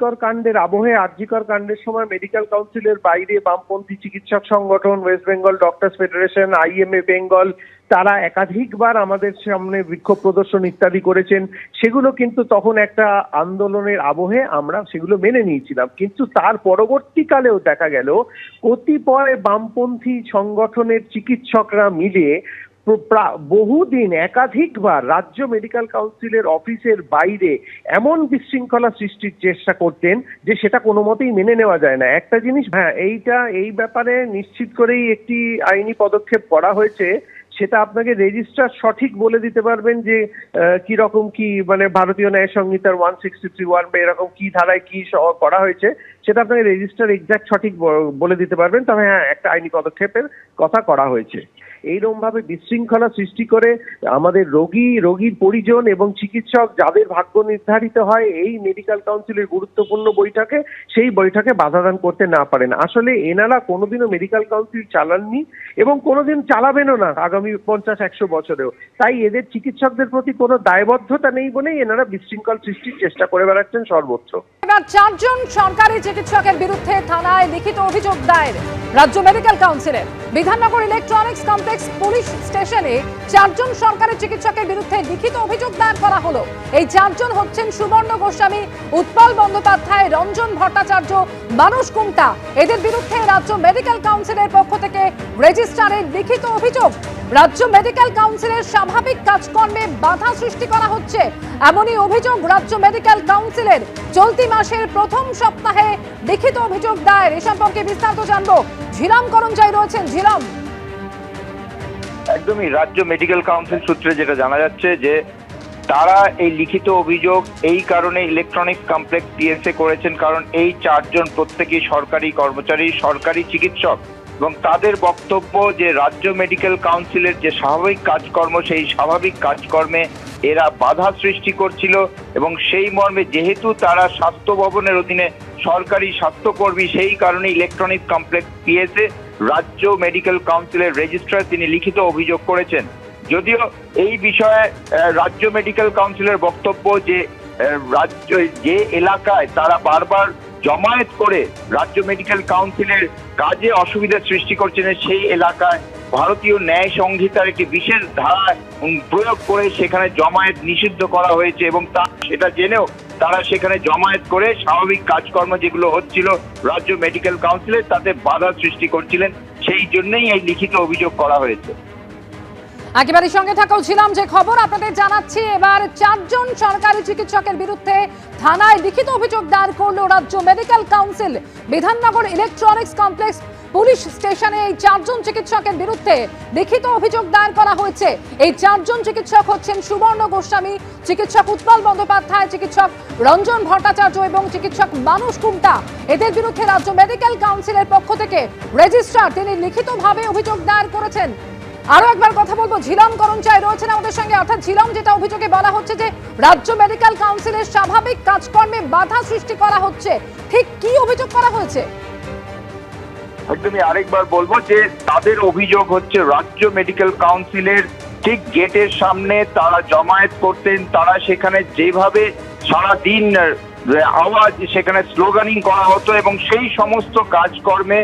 আরজিকর কাণ্ডের আবহে আরজিকর কাণ্ডের সময় মেডিকেল কাউন্সিলের বাইরে বামপন্থী চিকিৎসক সংগঠন, West Bengal doctors federation, IMA Bengal, তারা একাধিকবার আমাদের সামনে বিক্ষোভ প্রদর্শন ইত্যাদি করেছেন। সেগুলো কিন্তু তখন একটা আন্দোলনের আবহে আমরা সেগুলো মেনে নিয়েছিলাম, কিন্তু তার পরবর্তীকালেও দেখা গেল কতিপয় বামপন্থী সংগঠনের চিকিৎসকরা মিলে বহুদিন একাধিকবার রাজ্য মেডিকেল কাউন্সিলের অফিসের বাইরে এমন বিশৃঙ্খলা সৃষ্টির চেষ্টা করতেন যে সেটা কোনো মতেই মেনে নেওয়া যায় না। একটা জিনিস, হ্যাঁ, এই ব্যাপারে নিশ্চিত করেই একটি আইনি পদক্ষেপ করা হয়েছে। সেটা আপনাকে রেজিস্ট্রার সঠিক বলে দিতে পারবেন যে কি রকম কি, মানে ভারতীয় ন্যায় সংহিতার 163(1) বা এরকম কি ধারায় কি করা হয়েছে সেটা আপনাকে রেজিস্ট্রার এক্সাক্ট সঠিক বলে দিতে পারবেন। তবে হ্যাঁ, একটা আইনি পদক্ষেপের কথা করা হয়েছে। এইরকম ভাবে বিশৃঙ্খলা সৃষ্টি করে আমাদের রোগীর পরিজন এবং চিকিৎসক যাদের ভাগ্য নির্ধারিত হয় এই মেডিকেল কাউন্সিলের গুরুত্বপূর্ণ বৈঠকে, সেই বৈঠকে বাধাদান করতে না পারেন। আসলে এনারা কোনোদিনও মেডিকেল কাউন্সিল চালাননি এবং কোনোদিন চালাবেনও না আগামী 50-100 বছরেও। তাই এদের চিকিৎসকদের প্রতি কোনো দায়বদ্ধতা নেই বলেই এনারা বিশৃঙ্খল সৃষ্টির চেষ্টা করে বেড়াচ্ছেন সর্বত্র। এবার 4 জন সরকারি চিকিৎসকের বিরুদ্ধে থানায় লিখিত অভিযোগ দায়ের রাজ্য মেডিকেল কাউন্সিলের। বিধাননগর ইলেকট্রনিক্স কমপ্লেক্স পুলিশ স্টেশনে 4 জন সরকারি চিকিৎসকের বিরুদ্ধে লিখিত অভিযোগ দায়ের করা হলো। এই 4 জন হচ্ছেন সুবর্ণ গোস্বামী, উৎপল বন্দ্যোপাধ্যায়, রঞ্জন ভট্টাচার্য, মানস কুমটা। এদের বিরুদ্ধে রাজ্য মেডিকেল কাউন্সিলের পক্ষ থেকে রেজিস্ট্রারের লিখিত অভিযোগ। রাজ্য মেডিকেল কাউন্সিলের স্বাভাবিক কাজকর্মে বাধা সৃষ্টি করা হচ্ছে, এমনই অভিযোগ রাজ্য মেডিকেল কাউন্সিলের। চলতি মাসের প্রথম সপ্তাহে লিখিত অভিযোগ দায়ের। এ সম্পর্কে বিস্তারিত জানবো, ঝিলাম করঞ্জাই রয়েছেন। ঝিলাম, একদমই রাজ্য মেডিকেল কাউন্সিল সূত্রে যেটা জানা যাচ্ছে যে তারা এই লিখিত অভিযোগ এই কারণে ইলেকট্রনিক্স কমপ্লেক্স পিএসএ করেছেন, কারণ এই 4 জন প্রত্যেকেই সরকারি কর্মচারী, সরকারি চিকিৎসক, এবং তাদের বক্তব্য যে রাজ্য মেডিকেল কাউন্সিলের যে স্বাভাবিক কাজকর্ম সেই স্বাভাবিক কাজকর্মে এরা বাধা সৃষ্টি করছিল, এবং সেই মর্মে যেহেতু তারা স্বাস্থ্য ভবনের অধীনে সরকারি স্বাস্থ্যকর্মী, সেই কারণে ইলেকট্রনিক্স কমপ্লেক্স পিএসএ রাজ্য মেডিকেল কাউন্সিলের রেজিস্ট্রার তিনি লিখিত অভিযোগ করেছেন। যদিও এই বিষয়ে রাজ্য মেডিকেল কাউন্সিলের বক্তব্য যে রাজ্য যে এলাকায় তারা বারবার জমায়েত করে রাজ্য মেডিকেল কাউন্সিলের কাজে অসুবিধার সৃষ্টি করছেন, সেই এলাকায় ভারতীয় ন্যায় সংহিতার একটি বিশেষ ধারা প্রয়োগ করে সেখানে জমায়েত নিষিদ্ধ করা হয়েছে, এবং সেটা জেনেও তারা সেখানে জমায়েত করে স্বাভাবিক কাজকর্ম যেগুলো হচ্ছিল রাজ্য মেডিকেল কাউন্সিলের তাতে বাধা সৃষ্টি করছিলেন। সেই জন্যই এই লিখিত অভিযোগ করা হয়েছে। একেবারে সঙ্গে থাকাও ছিলাম যে খবর আপনাদের জানাচ্ছি। এবার 4 জন সরকারি চিকিৎসকের বিরুদ্ধে থানায় লিখিত অভিযোগ দায়ের করলো রাজ্য medical council. Bidhannagar electronics complex police স্টেশনে এই 4 জন চিকিৎসকের বিরুদ্ধে লিখিত অভিযোগ দায়ের করা হয়েছে। এই 4 জন চিকিৎসক হচ্ছেন সুবর্ণ গোস্বামী, চিকিৎসক উৎপল বন্দ্যোপাধ্যায়, চিকিৎসক রঞ্জন ভট্টাচার্য এবং চিকিৎসক মানস কুমটা। এদের বিরুদ্ধে রাজ্য মেডিকেল কাউন্সিলের পক্ষ থেকে রেজিস্ট্রার তিনি লিখিতভাবে অভিযোগ দায়ের করেছেন। আরো একবার কথা বলবো, ঝিলাম করঞ্জাই রয়েছেন আমাদের সঙ্গে। অর্থাৎ ঝিলাম, যেটা অভিযোগে বলা হচ্ছে যে রাজ্য মেডিকেল কাউন্সিলের স্বাভাবিক কাজকর্মে বাধা সৃষ্টি করা হচ্ছে, ঠিক কি অভিযোগ করা হয়েছে? একদমই আরেকবার বলবো যে তাদের অভিযোগ হচ্ছে রাজ্য মেডিকেল কাউন্সিলের ঠিক গেটের সামনে তারা জমায়েত করতেন, তারা সেখানে যেভাবে সারাদিন আওয়াজ সেখানে স্লোগানিং করা হতো, এবং সেই সমস্ত কাজকর্মে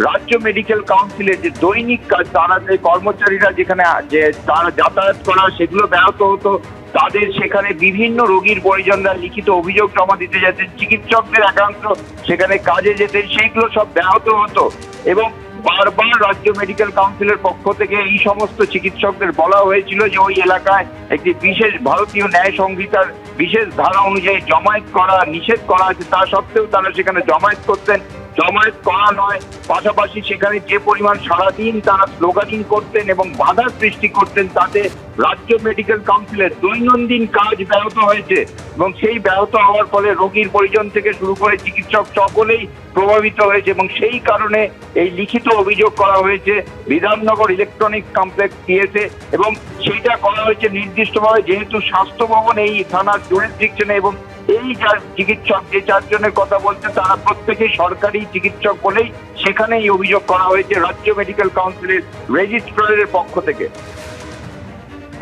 রাজ্য মেডিকেল কাউন্সিলের যে দৈনিক কাজ, তারা যে কর্মচারীরা যেখানে যে তারা যাতায়াত করা সেগুলো ব্যাহত হতো। তাদের সেখানে বিভিন্ন রোগীর পরিজনরা লিখিত অভিযোগ জমা দিতে যেতেন, চিকিৎসকদের একাংশ সেখানে কাজে যেতেন, সেইগুলো সব ব্যাহত হতো। এবং বারবার রাজ্য মেডিকেল কাউন্সিলের পক্ষ থেকে এই সমস্ত চিকিৎসকদের বলা হয়েছিল যে ওই এলাকায় একটি বিশেষ ভারতীয় ন্যায় সংহিতার বিশেষ ধারা অনুযায়ী জমায়েত করা নিষেধ করা আছে, তা সত্ত্বেও তারা সেখানে জমায়েত করতেন। জমায়েত করা নয়, পাশাপাশি সেখানে যে পরিমাণ সারাদিন তারা স্লোগানিং করতেন এবং বাধা সৃষ্টি করতেন, তাতে রাজ্য মেডিকেল কাউন্সিলের দৈনন্দিন কাজ ব্যাহত হয়েছে, এবং সেই ব্যাহত হওয়ার ফলে রোগীর পরিজন থেকে শুরু করে চিকিৎসক সকলেই প্রভাবিত হয়েছে, এবং সেই কারণে এই লিখিত অভিযোগ করা হয়েছে বিধাননগর ইলেকট্রনিক্স কমপ্লেক্স পিএসএ। এবং সেইটা করা হয়েছে নির্দিষ্টভাবে, যেহেতু স্বাস্থ্য ভবন এই থানার জুরিসডিকশনে, এবং এই যার চিকিৎসক যে 4 জনের কথা বলছে তারা প্রত্যেকেই সরকারি চিকিৎসক বলেই সেখানে এই অভিযোগ করা হয়েছে রাজ্য মেডিকেল কাউন্সিলের রেজিস্ট্রারের পক্ষ থেকে।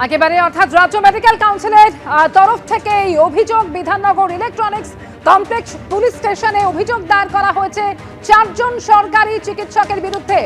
একেবারে, অর্থাৎ রাজ্য মেডিকেল কাউন্সিলের তরফ থেকে এই অভিযোগ বিধাননগর ইলেকট্রনিক্স কমপ্লেক্স পুলিশ স্টেশনে অভিযোগ দায়ের করা হয়েছে 4 জন সরকারি চিকিৎসকের বিরুদ্ধে।